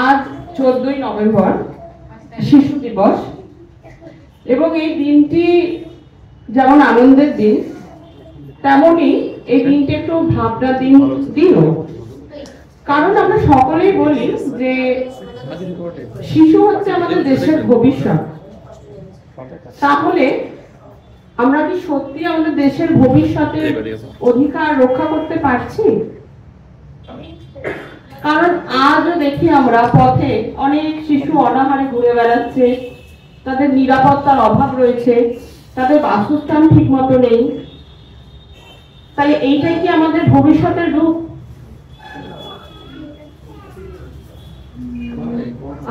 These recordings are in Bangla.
আজ 14ই নভেম্বর শিশু দিবস এবং এই দিনটি যেমন আনন্দের দিন তেমনি এই দিনটি একটু ভাবনার দিনও। কারণ আমরা সকলেই বলি যে শিশু হচ্ছে আমাদের দেশের ভবিষ্যৎ। তাহলে আমরা কি সত্যি আমাদের দেশের ভবিষ্যতের অধিকার রক্ষা করতে পারছি? কারণ আজও দেখি আমরা পথে অনেক শিশু অনাহারে ঘুরে বেড়াচ্ছে, তাদের নিরাপত্তার অভাব রয়েছে, তাদের বাসস্থান ঠিক মতো নেই। তাহলে এইটাই কি আমাদের ভবিষ্যতের রূপ?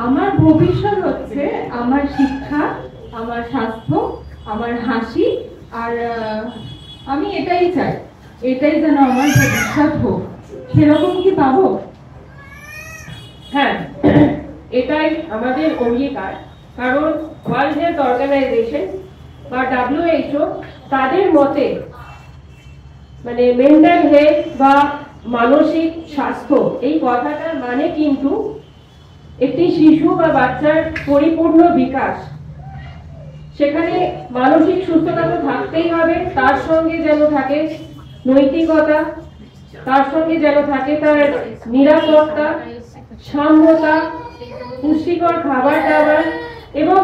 আমার ভবিষ্যৎ হচ্ছে আমার শিক্ষা, আমার স্বাস্থ্য, আমার হাসি, আর আমি এটাই চাই, এটাই যেন আমার ভবিষ্যৎ হোক। সেরকম কি পাবো? হ্যাঁ, এটাই আমাদের অঙ্গীকার। কারণ ওয়ার্ল্ড হেলথ অর্গানাইজেশন বা WHO তাদের মতে মানে মেন্টাল হেলথ বা মানসিক স্বাস্থ্য এই কথাটার মানে কিন্তু একটি শিশু বা বাচ্চার পরিপূর্ণ বিকাশ। সেখানে মানসিক সুস্থতা তো থাকতেই হবে, তার সঙ্গে যেন থাকে নৈতিকতা, তার সঙ্গে যেন থাকে তার নিরাপত্তা, সাম্যতা, পুষ্টিকর খাবার দাবার এবং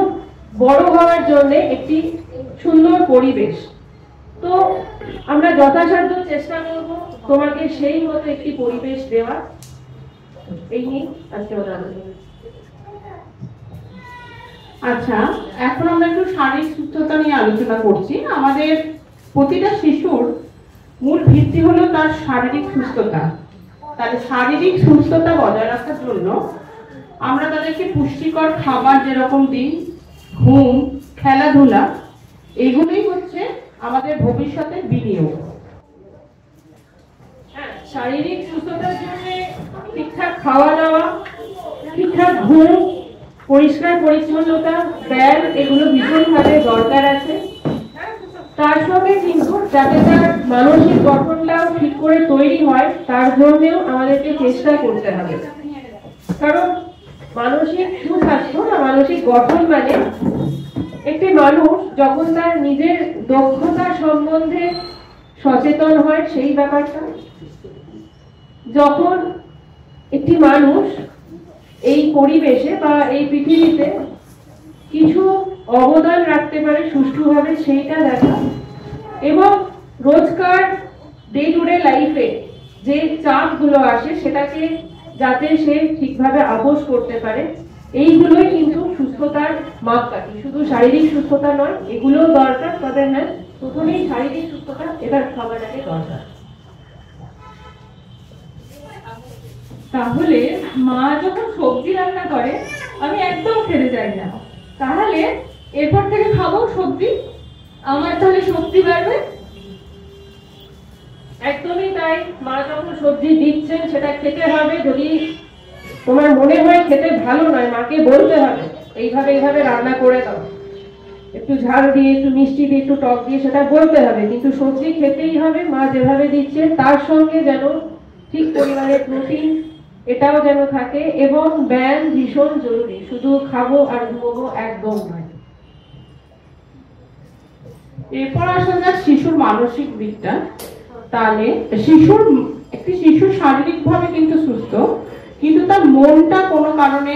বড় হওয়ার জন্য একটি সুন্দর পরিবেশ। তো আমরা যথাসাধ্য চেষ্টা করব তোমাকে সেই মতো একটি পরিবেশ দেওয়া। এই নিয়ে আজকে আমরা আলোচনা। আচ্ছা, এখন আমরা একটু শারীরিক সুস্থতা নিয়ে আলোচনা করছি। আমাদের প্রতিটা শিশুর মূল ভিত্তি হলো তার শারীরিক সুস্থতা। তাহলে শারীরিক সুস্থতা বজায় রাখার জন্য আমরা তাদেরকে পুষ্টিকর খাবার যেরকম দিই, ঘুম, খেলাধুলা, এগুলোই হচ্ছে আমাদের ভবিষ্যতের বিনিয়োগ। হ্যাঁ, শারীরিক সুস্থতার জন্য ঠিকঠাক খাওয়া দাওয়া, ঠিকঠাক ঘুম, পরিষ্কার পরিচ্ছন্নতা, ব্যায়াম এগুলো ভীষণভাবে দরকার আছে। তার সঙ্গে কিন্তু যাতে তার মানসিক গঠনটাও ঠিক করে তৈরি হয় তার জন্যও আমাদেরকে চেষ্টা করতে হবে। কারণ মানসিক সুস্বাস্থ্য বা মানসিক গঠন মানে একটি মানুষ যখন তার নিজের দক্ষতা সম্বন্ধে সচেতন হয় সেই ব্যাপারটা, যখন একটি মানুষ এই পরিবেশে বা এই পৃথিবীতে কিছু অবদান রাখতে পারে সুষ্ঠুভাবে সেইটা দেখা, এবং রোজকার ডে টু ডে লাইফে যে চাপগুলো আসে সেটাকে যাতে সে ঠিকভাবে আপোষ করতে পারে, এইগুলোই কিন্তু সুস্থতার মাপকাঠি। শুধু শারীরিক সুস্থতা নয়, এগুলোও দরকার। তবে হ্যাঁ, প্রথমেই শারীরিক সুস্থতা এটা সবার আগে দরকার। তাহলে মা যখন সবজি রান্না করে আমি একদম খেতে চাই না, তাহলে এরপর থেকে খাবো সবজি, আমার তাহলে শক্তি বাড়বে। একদমই তাই। মা যখন সবজি দিচ্ছেন সেটা খেতে হবে। যদি তোমার মনে হয় খেতে ভালো নয়, মাকে বলতে হবে এইভাবে এইভাবে রান্না করে দাও, একটু ঝাল দিয়ে, একটু মিষ্টি দিয়ে, একটু টক দিয়ে, সেটা বলতে হবে। কিন্তু সবজি খেতেই হবে মা যেভাবে দিচ্ছে, তার সঙ্গে যেন ঠিক পরিমাণে প্রোটিন এটাও যেন থাকে, এবং ব্যায়াম ভীষণ জরুরি। শুধু খাবো আর ঘুমবো একদম নয়। এরপর আসা যাক শিশুর মানসিক দিকটা। তাহলে একটি শিশু শারীরিকভাবে কিন্তু সুস্থ, কিন্তু তার মনটা কোনো কারণে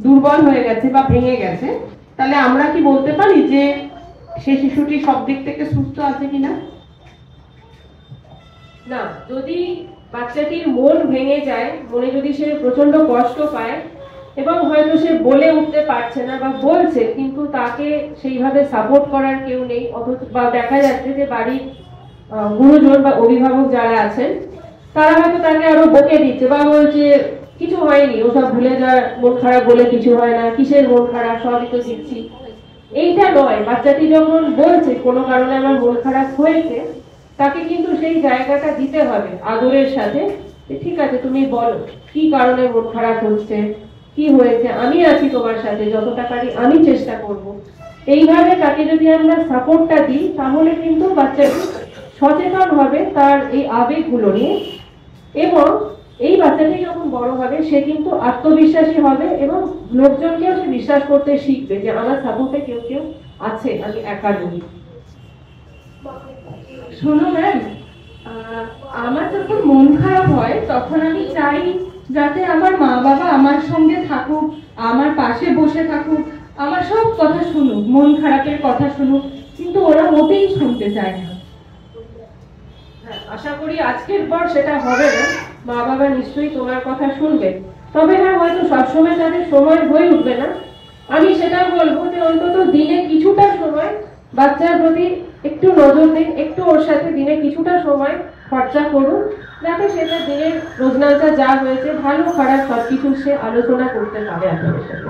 দুর্বল হয়ে গেছে বা ভেঙে গেছে, তাহলে আমরা কি বলতে পারি যে সে শিশুটি সব দিক থেকে সুস্থ আছে কিনা? না, যদি বাচ্চাটির মন ভেঙে যায়, মনে যদি সে প্রচন্ড কষ্ট পায় এবং হয়তো সে বলে উঠতে পারছে না বা বলছে কিন্তু তাকে সেইভাবে সাপোর্ট করার কেউ নেই, অথচ বা দেখা যাচ্ছে যে বাড়ির গুরুজন বা অভিভাবক যারা আছেন তারা হয়তো তাকে আরো বকে দিচ্ছে বা বলছে কিছু হয়নি, ওসব ভুলে যা, মন খারাপ বলে কিছু হয় না, কিসের মন খারাপ, সবই তো দিচ্ছি। এইটা নয়। বাচ্চাটি যখন বলছে কোনো কারণে আমার মন খারাপ হয়েছে, তাকে কিন্তু সেই জায়গাটা দিতে হবে আদরের সাথে। ঠিক আছে, তুমি বলো কি কারণে মন খারাপ হচ্ছে, কি হয়েছে, আমি আছি তোমার সাথে, যতটা পারি আমি চেষ্টা করব। এইভাবে তাকে যদি আমরা সাপোর্টটা দিই তাহলে কিন্তু বাচ্চাটি সচেতন হবে তার এই আবেগগুলো নিয়ে, এবং এই বাচ্চাটি যখন বড় হবে সে কিন্তু আত্মবিশ্বাসী হবে এবং লোকজনকেও সে বিশ্বাস করতে শিখবে যে আমার সাপোর্টে কেউ কেউ আছে, আমি একা নই। শোনো ম্যাম, আমার যখন মন খারাপ হয় তখন আমি চাই যাতে আমার মা বাবা আমার সঙ্গে থাকুক, আমার পাশে বসে থাকুক, আমার সব কথা শুনুক, মন খারাপের কথা শুনুক, কিন্তু ওরা মোটেই শুনতে চায় না। হ্যাঁ, আশা করি আজকের পর সেটা হবে না, মা বাবা নিশ্চয়ই তোমার কথা শুনবে। তবে হ্যাঁ, হয়তো সবসময় তাদের সময় হয়ে উঠবে না। আমি সেটা বলবো যে অন্তত দিনে কিছুটা সময় বাচ্চার প্রতি একটু নজর দিন, একটু ওর সাথে দিনে কিছুটা সময় খরচা করুন, যাতে সেটা দিনের রোজনাটা যা হয়েছে ভালো খারাপ সবকিছু সে আলোচনা করতে পারে আপনাদের সাথে।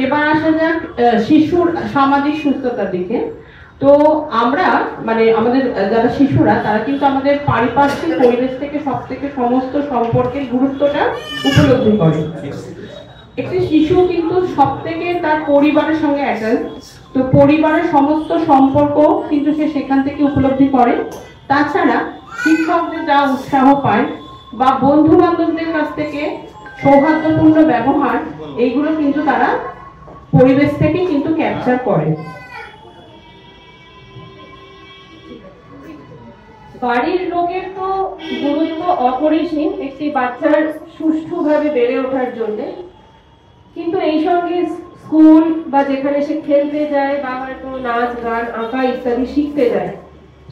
এবার আসা যাক শিশুর সামাজিক সুস্থতার দিকে। তো আমরা মানে আমাদের যারা শিশুরা তারা কিন্তু আমাদের পারিপার্শ্বিক পরিবেশ থেকে সব থেকে সমস্ত সম্পর্কের গুরুত্বটা উপলব্ধি করে। একটি শিশু কিন্তু সব থেকে তার পরিবারের সঙ্গে অ্যাটাচ, তো পরিবারের সমস্ত সম্পর্ক কিন্তু সে সেখান থেকে উপলব্ধি করে। তাছাড়া শিক্ষকদের যা উৎসাহ পায় বা বন্ধু বান্ধবদের কাছ থেকে সৌহার্দ্যপূর্ণ ব্যবহার, এইগুলো কিন্তু তারা পরিবেশ থেকে কিন্তু ক্যাপচার করে। বাড়ির লোকের তো গুরুত্ব অপরিসীম একটি বাচ্চার সুষ্ঠুভাবে বেড়ে ওঠার জন্য, কিন্তু এই সঙ্গে স্কুল বা যেখানে সে খেলতে যায় বা হয়তো নাচ গান আঁকা ইত্যাদি শিখতে যায়,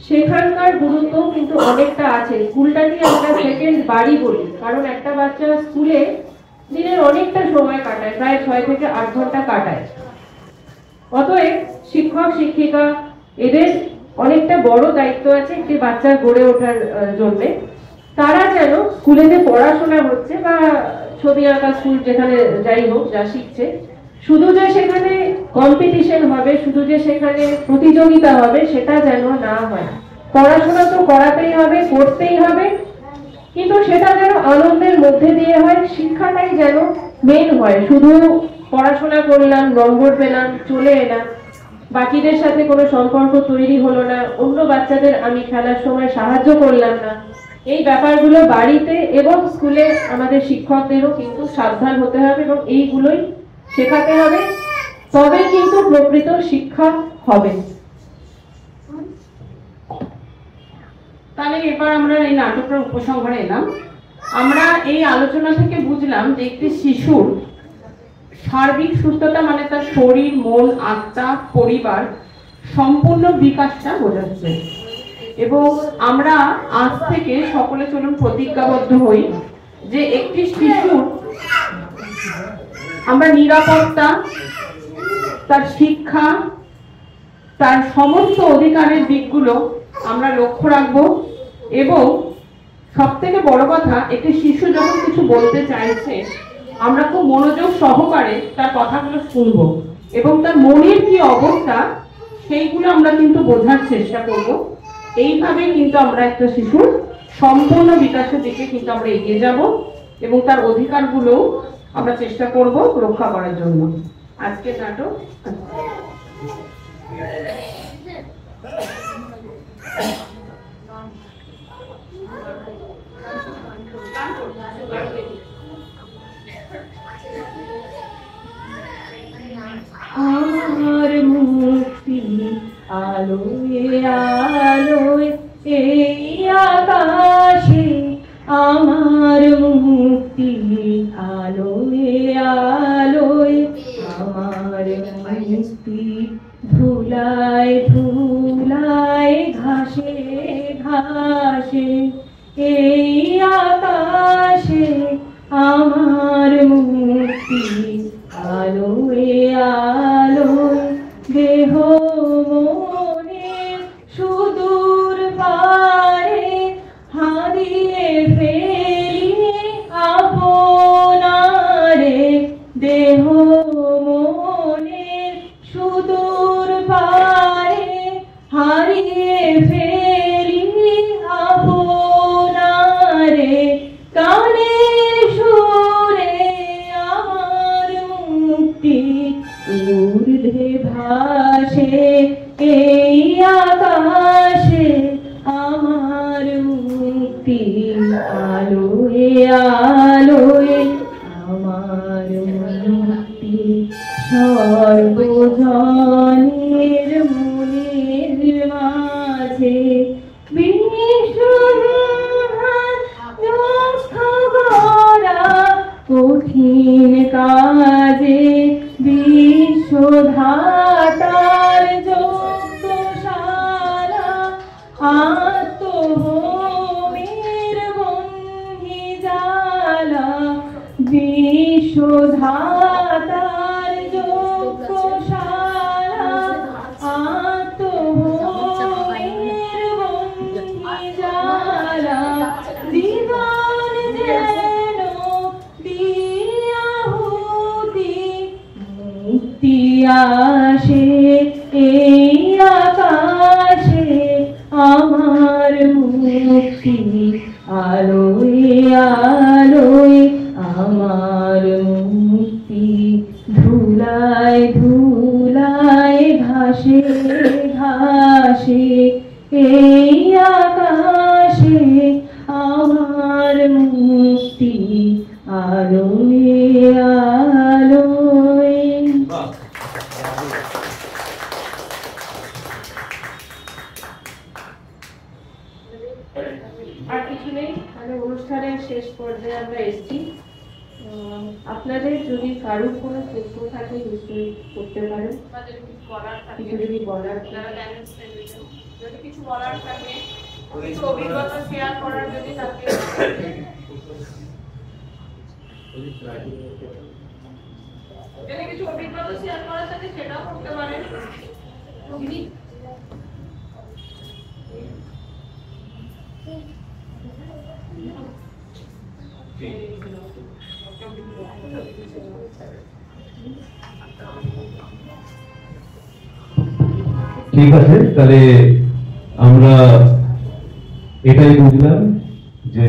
সেখানকার গুরুত্ব কিন্তু অনেকটা আছে। স্কুলটাকে আমরা সেকেন্ড বাড়ি বলি, কারণ একটা বাচ্চা স্কুলে দিনের অনেকটা সময় কাটায়, প্রায় 6 থেকে 8 ঘন্টা কাটায়। অতএব শিক্ষক শিক্ষিকা এদের অনেকটা বড় দায়িত্ব আছে একটি বাচ্চার গড়ে ওঠার জন্য। তারা যেন স্কুলে যে পড়াশোনা হচ্ছে বা ছবি আঁকা স্কুল যেখানে যাই হোক যা শিখছে, শুধু যে সেখানে কম্পিটিশন হবে, শুধু যে সেখানে প্রতিযোগিতা হবে, সেটা যেন না হয়। পড়াশোনা তো করাতেই হবে, করতেই হবে, কিন্তু সেটা যেন আনন্দের মধ্যে দিয়ে হয়। শিক্ষাটাই যেন মেন হয়। শুধু পড়াশোনা করলাম, নম্বর পেলাম, চলে এলাম, বাকিদের সাথে কোনো সম্পর্ক তৈরি হলো না, অন্য বাচ্চাদের আমি খেলার সময় সাহায্য করলাম না, এই ব্যাপারগুলো বাড়িতে এবং স্কুলে আমাদের শিক্ষকদেরও কিন্তু সাবধান হতে হবে এবং এইগুলোই শেখাতে হবে, তবে কিন্তু প্রকৃত শিক্ষা হবে। তাহলে এবার আমরা এই নাটকটার উপসংহারে এলাম। আমরা এই আলোচনা থেকে বুঝলাম যে একটি শিশুর সার্বিক সুস্থতা মানে তার শরীর, মন, আত্মা, পরিবার সম্পূর্ণ বিকাশটা বোঝাচ্ছে। এবং আমরা আজ থেকে সকলে চলুন প্রতিজ্ঞাবদ্ধ হই যে একটি শিশুর আমরা নিরাপত্তা, তার শিক্ষা, তার সমস্ত অধিকারের দিকগুলো আমরা লক্ষ্য রাখবো। এবং সব থেকে বড় কথা, একটি শিশু যখন কিছু বলতে চাইছে আমরা খুব মনোযোগ সহকারে তার কথাগুলো শুনবো এবং তার মনের কি অবস্থা সেইগুলো আমরা কিন্তু বোঝার চেষ্টা করব। এইভাবে কিন্তু আমরা একটা শিশুর সম্পূর্ণ বিকাশের দিকে কিন্তু আমরা এগিয়ে যাব এবং তার অধিকারগুলো আমরা চেষ্টা করব রক্ষা করার জন্য। আজকে নাটক আমার মুক্তি আলোয় আলোয় এই আকাশে, আমার মুক্তি আলোয় আলোয়, আমার মুক্তি ধুলায় ধুলায় ঘাসে ঘাসে, এই আকাশে আমার মুক্তি আলোয় আলোয়, দেহ মনে সুদূর পারে হারিয়ে ফেলি আলোয় আমার মুক্তি সর্বজনের মনের মাঝে কঠিন কাজে বিশ্বধাতার যজ্ঞশালা আত্মভূমির বন্ধি জালা বিশ্বধাতার যজ্ঞশালা আত্মভূমির বন্ধি জালা জীবন যেন দিয়াহুতি মুক্তি আসে এই আকাশে আমার মুক্তি আলোয় আলোয় আমার মুক্তি ধুলায় ধুলায় ঘাসে ঘাসে এই আকাশে আমার মুক্তি আলোয় আলোয়। আর কিছু নেই, মানে অনুষ্ঠানের শেষ পর্যায়ে আমরা এসেছি। আপনাদের যদি কারোর কোনো প্রশ্ন থাকে নিশ্চয়ই করতে পারেন। কিছু যদি বলার যদি কিছু বলার থাকে, কিছু অভিজ্ঞতা শেয়ার করার যদি থাকে, যদি কিছু অভিজ্ঞতা শেয়ার করার থাকে সেটাও করতে পারেন। ঠিক আছে, তাহলে আমরা এটাই বুঝলাম যে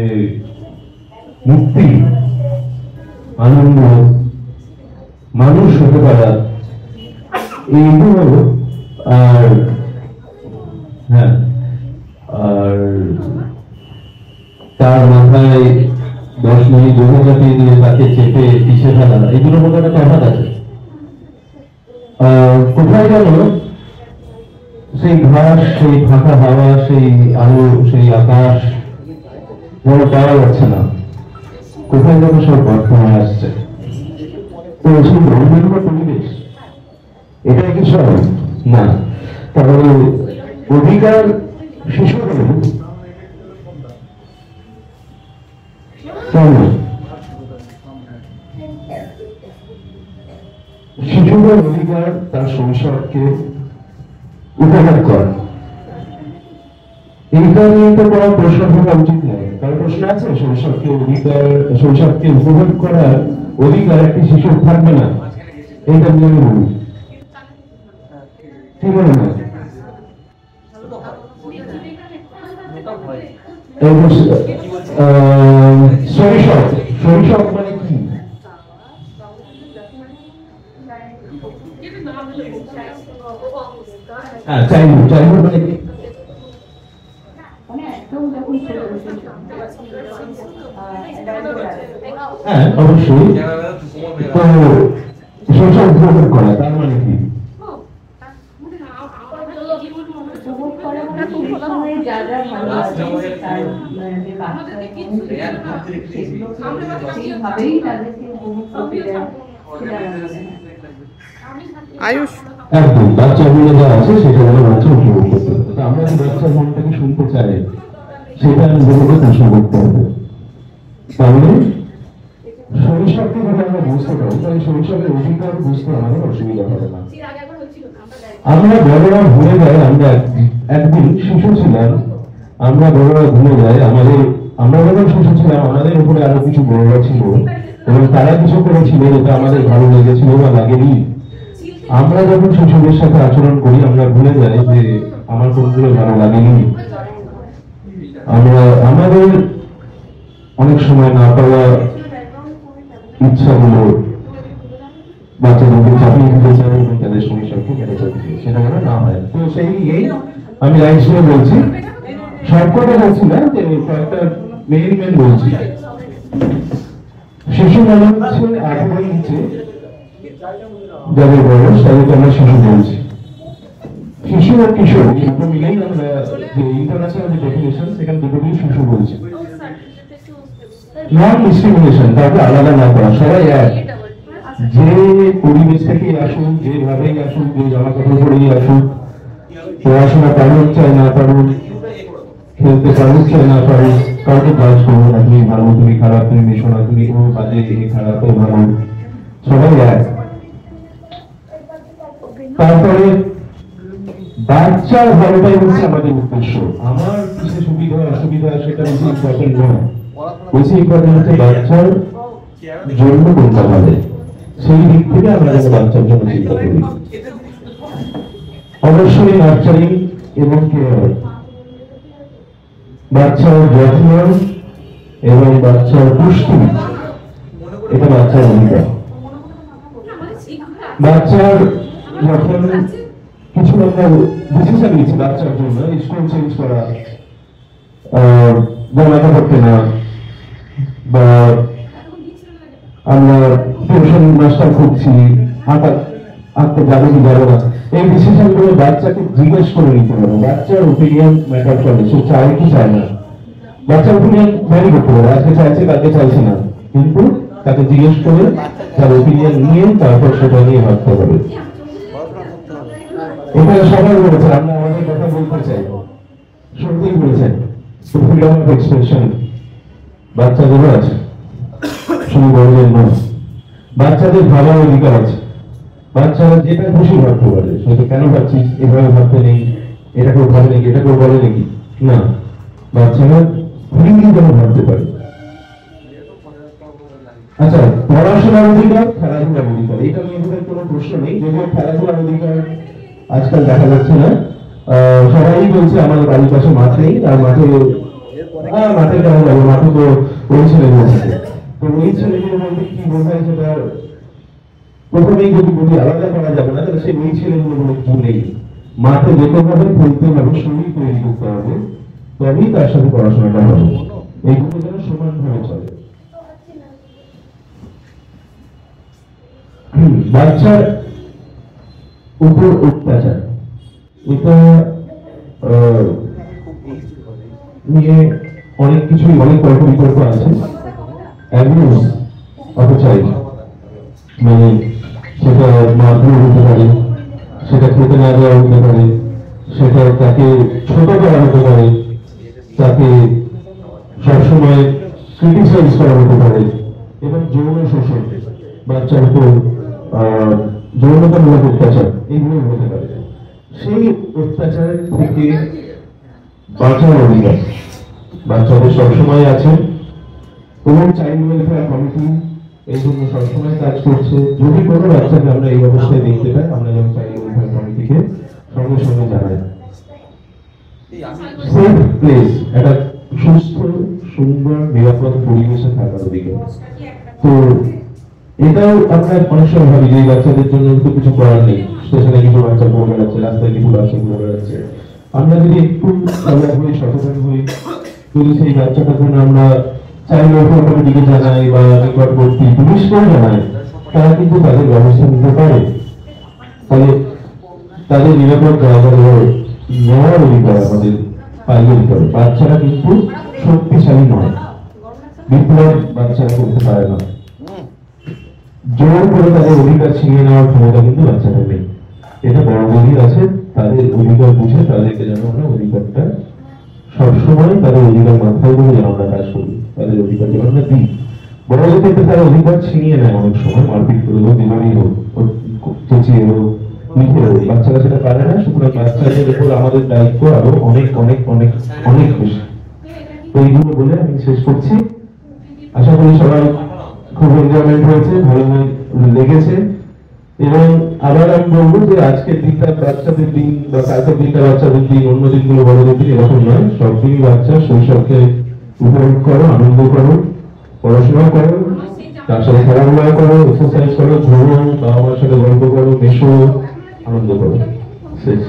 মুক্তি, আনন্দ, মানুষ হতে পারা, এইগুলো আর হ্যাঁ, আর তার মাথায় 10 মিনিট জমি চাপিয়ে দিয়ে তাকে চেপে পিছিয়ে ফেলা, এগুলোর মধ্যে একটা তফাৎ আছে। কোথায় গেল সেই ঘাস, সেই ফাঁকা হাওয়া, সেই আলো, সেই আকাশ বড় পাওয়া যাচ্ছে না, কোথায় যেন সব বর্তমানে আসছে। তো সেই রঙিন পরিবেশ, এটাই কি সব না? তাহলে অধিকার শিশুদের শিশুদের অধিকার তার শৈশবকে উপভোগ করা, এইটা নিয়ে তো কোনো প্রশ্ন থাকা উচিত নয়। কারণ প্রশ্ন আছে, শৈশবকে অধিকার, শৈশবকে উপভোগ করার অধিকার একটি শিশুর থাকবে না, এইটা নিয়ে আমি বলি। ঠিক আছে না? শৈশব, শৈশব মানে কি? হ্যাঁ, চাইল্ডহুড, চাইল্ডহুড মানে কি? হ্যাঁ, অবশ্যই। তো শৈশব উপভোগ করা তার মানে কি? যা যা ভালো আছে তার সেইভাবেই তাদেরকে উপভোগ করতে দেয়। আয়ুষ একদম, বাচ্চাগুলো যা আছে সেটা যেন বাচ্চা উপভোগ করতে হবে। তো আমরা যদি বাচ্চার মনটাকে শুনতে চাই, সেটা নিজেদেরকে প্রশ্ন করতে হবে। তাহলে শৈশবকে যদি আমরা বুঝতে পারি, তাহলে শৈশবের অধিকার বুঝতে আমাদের অসুবিধা হবে না। আমরা বড়রা ভুলে যাই আমরা একদিন শিশু ছিলাম, আমরা বড়রা ভুলে যাই আমরা যখন শিশু ছিলাম আমাদের উপরে আরো কিছু বড়রা ছিল এবং তারা কিছু করেছিল যেটা আমাদের ভালো লেগেছিল বা লাগেনি। আমরা যখন শিশুদের সাথে আচরণ করি আমরা ভুলে যাই যে আমার কোনগুলো ভালো লাগেনি। আমরা আমাদের অনেক সময় না পাওয়া ইচ্ছাগুলো বাচ্চাদেরকে চাপিয়ে দিতে চাই এবং তাদের সমস্যাকে কেটে যেতে চাই, সেটা যেন না হয়। তো সেই নিয়েই আমি লাইন হিসেবে বলছি, সবকটা বলছি না, যে কয়েকটা মেন বলছি। শিশু মানে হচ্ছে 18 নিচে যাদের বয়স তাদেরকে আমরা শিশু বলছি। শিশু আর কিশোর দুটো মিলেই আমরা যে ইন্টারন্যাশনাল যে ডেফিনেশন সেখানে দুটোকেই শিশু বলছি। নন ডিসক্রিমিনেশন, তাকে আলাদা না করা, সবাই এক, যে পরিবেশ থেকে আসুন, যেভাবেই আসুন, যে জামা কাপড় পরেই আসুন, পড়াশোনা পারুক চাই না পারুক, খেলতে পারুক চাই না পারুক, কাউকে জাজ করবো না, তুমি ভালো তুমি খারাপ, তুমি মিশো না, তুমি ও বাজে তুমি খারাপ ও ভালো, সবাই এক। তারপরে বাচ্চার ভালোটাই হচ্ছে আমাদের উদ্দেশ্য। আমার কিছু সুবিধা অসুবিধা সেটা বেশি ইম্পর্টেন্ট নয়, বেশি ইম্পর্টেন্ট হচ্ছে বাচ্চার জন্য কোনটা ভালো, সেই দিক থেকে আমরা যেন বাচ্চার জন্য চিন্তা করি। অবশ্যই নার্চারিং এবং কেয়ার, বাচ্চার যত্ন এবং বাচ্চার পুষ্টি, এটা বাচ্চার অধিকার। বাচ্চার যখন কিছু আমরা ডিসিশন নিচ্ছি বাচ্চার জন্য, স্কুল চেঞ্জ করা, জামা কাপড় কেনা, বা আমরা টিউশন মাস্টার খুঁজছি, আঁকতে যাবো কি যাবো না, এই ডিসিশন গুলো বাচ্চাকে জিজ্ঞেস করে নিতে হবে। বাচ্চার ওপিনিয়ন ম্যাটার করে, সে চায় কি চায় না, বাচ্চার ওপিনিয়ন ভ্যারি করতে পারে, আজকে চাইছে কালকে চাইছে না, কিন্তু তাকে জিজ্ঞেস করে তার ওপিনিয়ন নিয়ে তারপর সেটা নিয়ে ভাবতে হবে। এখানে সবাই বলেছে, আমরা আমাদের কথা বলতে চাই, সত্যিই বলেছেন, ফ্রিডম অফ এক্সপ্রেশন বাচ্চাদেরও আছে, শুধু বড়দের নয়। বাচ্চাদের ভাবার অধিকার আছে, বাচ্চারা যেটা খুশি ভাবতে পারে, সেটা কেন ভাবছিস, এভাবে ভাবতে নেই, এটা কেউ ভাবে নাকি, এটা কেউ বলে নাকি, না, বাচ্চারা ফ্রিলি যেন ভাবতে পারে। আচ্ছা, পড়াশোনার অধিকার, খেলাধুলার অধিকার, এটা নিয়ে কোনো প্রশ্ন নেই। যদিও খেলাধুলার অধিকার আজকাল দেখা যাচ্ছে না, সবাই বলছে আমাদের বাড়ির পাশে মাঠ নেই, আর মাঠে কেমন যাবো, মাঠে তো ওই ছেলে বলছে, তো ওই ছেলেগুলো বলতে কি বোঝায় সেটা প্রথমেই যদি বলি আলাদা করা যাবে না, তাহলে সেই ওই ছেলেগুলো বলে কি নেই, মাঠে যেতে হবে, খেলতে হবে, শরীর তৈরি করতে হবে, তবেই তার সাথে পড়াশোনাটা হবে, এইগুলো যেন সমানভাবে চলে। বাচ্চার উপর অত্যাচার, এটা নিয়ে অনেক কিছুই, অনেক তর্ক বিতর্ক আছে। অ্যাবিউজ অফ এ চাইল্ড, মানে সেটা মারধর হতে পারে, সেটা খেতে না দেওয়া হতে পারে, সেটা তাকে ছোট করা হতে পারে, তাকে সবসময় ক্রিটিসাইজ করা হতে পারে, এবং যৌন শোষণ, বাচ্চার উপর যৌনতামূলক অত্যাচার, এইগুলো হতে পারে। সেই অত্যাচারের থেকে বাঁচার অধিকার বাচ্চাদের সবসময় আছে, এবং চাইল্ড ওয়েলফেয়ার কমিটি এই জন্য সবসময় কাজ করছে। যদি কোনো বাচ্চাকে আমরা এই অবস্থায় দেখতে পাই, আমরা যেমন চাইল্ড ওয়েলফেয়ার কমিটিকে সঙ্গে সঙ্গে জানাই। সেফ প্লেস, একটা সুস্থ সুন্দর নিরাপদ পরিবেশে থাকার অধিকার। তো এটাও আমরা অনেক সময় ভাবি যে বাচ্চাদের জন্য তো কিছু করার নেই, স্টেশনে কিছু বাচ্চা পড়ে বেড়াচ্ছে, রাস্তায় কিছু বাচ্চা পড়ে বেড়াচ্ছে, আমরা যদি একটু সচেতন হই, যদি সেই বাচ্চাটার জন্য আমরা চাইল্ড ওয়েলফেয়ার কমিটিকে জানাই বা নিকটবর্তী পুলিশকেও জানাই, তারা কিন্তু তাদের ব্যবস্থা নিতে পারে। তাহলে তাদের নিরাপদ জায়গায় নেওয়ার অধিকার আমাদের পাইয়ে দিতে হবে। বাচ্চারা কিন্তু শক্তিশালী নয়, বিপ্লব বাচ্চারা করতে পারে না, জোর করে তাদের অধিকার ছিনিয়ে নেওয়ার ক্ষমতা কিন্তু বাচ্চাদের নেই। এটা বড়দের আছে, তাদের অধিকার বুঝে তাদেরকে যেন আমরা অধিকারটা সবসময় তাদের অধিকার মাথায় করে যেন আমরা কাজ করি, তাদের অধিকার যেন আমরা দিই। বড়দের ক্ষেত্রে তারা অধিকার ছিনিয়ে নেয় অনেক সময়, মারপিট করে হোক, দিবারই হোক, চেঁচিয়ে হোক, লিখে হোক, বাচ্চারা সেটা পারে না। সুতরাং বাচ্চাদের উপর আমাদের দায়িত্ব আরো অনেক অনেক অনেক অনেক বেশি। তো এইগুলো বলে আমি শেষ করছি। আশা করি সবাই খুব এনজয়মেন্ট হয়েছে, ভালো লেগেছে। এবং আবার আমি বলবো যে আজকের দিনটা বাচ্চাদের দিন বা কালকের দিনটা বাচ্চাদের দিন, অন্য দিনগুলো বড়দের দিন, এরকম নয়। সব দিনই বাচ্চা শৈশবকে উপভোগ করো, আনন্দ করো, পড়াশোনা করো, তার সাথে খেলাধুলা করো, এক্সারসাইজ করো, ঘুরো, বাবা মার সাথে গল্প করো, মেশো, আনন্দ করো। শেষ।